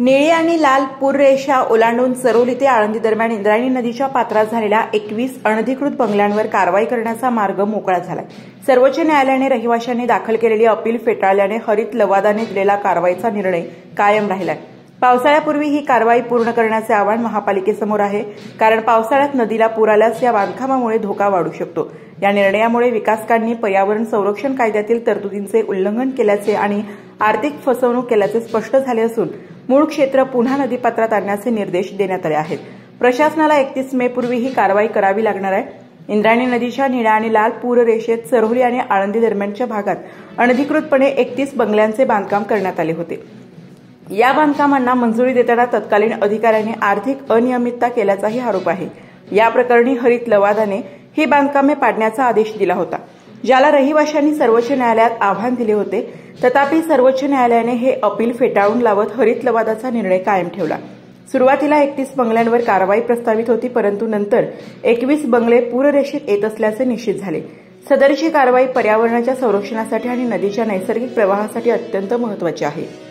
निळी आणि लाल पूररेषा ओलांडून चरोली ते आळंदी दरम्यान इंद्रायणी नदीच्या पात्रात झालेल्या 21 अनधिकृत बंगल्यांवर कारवाई करण्याचा मार्ग मोकळा झालाय। सर्वोच्च न्यायालयाने रहिवाशांनी दाखल केलेली अपील फेटाळल्याने हरित लवादाने दिलेला कारवाईचा निर्णय कायम राहिलाय। पावसाळ्यापूर्वी ही कारवाई पूर्ण करण्याचे आव्हान महापालिकेसमोर आहे, कारण पावसाळ्यात नदीला पूर आल्यास या बांधकामामुळे धोका वाढू शकतो। या निर्णयामुळे विकासकांनी पर्यावरण संरक्षण कायद्यातील तरतुदींचे उल्लंघन केल्याचे आणि आर्थिक फसवणूक केल्याचे स्पष्ट झाले असून मूळ क्षेत्र पुन्हा नदीपात्रात आणण्याचे निर्देश देण्यात आले आहेत। प्रशासनाला 31 मे पूर्वी ही कारवाई करावी लागणार आहे। इंद्रायणी नदीच्या निळ्या आणि लाल पूररेषेत चरोली आणि आळंदी दरम्यानच्या भागात अनधिकृतपणे 31 बंगल्यांचे बांधकाम करण्यात आले होते। या बांधकामांना मंजुरी देताना तत्कालीन अधिकाऱ्यांनी आर्थिक अनियमितता केल्याचाही आरोप आहे। या प्रकरणी हरित लवादाने ही बांधकामे पाडण्याचा आदेश दिला होता, ज्याला रहिवाशांनी सर्वोच्च न्यायालयात आव्हान दिले होते। तथापि सर्वोच्च न्यायालयाने हे अपील फेटाळून लावत हरित लवादाचा निर्णय कायम ठेवला। सुरुवातीला 31 बंगल्यांवर कारवाई प्रस्तावित होती, परंतु नंतर 21 बंगले पूररेषेत येत असल्याचे निश्चित झाले। सदरची कारवाई पर्यावरणाच्या संरक्षणासाठी आणि नदीच्या नैसर्गिक प्रवाहासाठी अत्यंत महत्त्वाची आहे।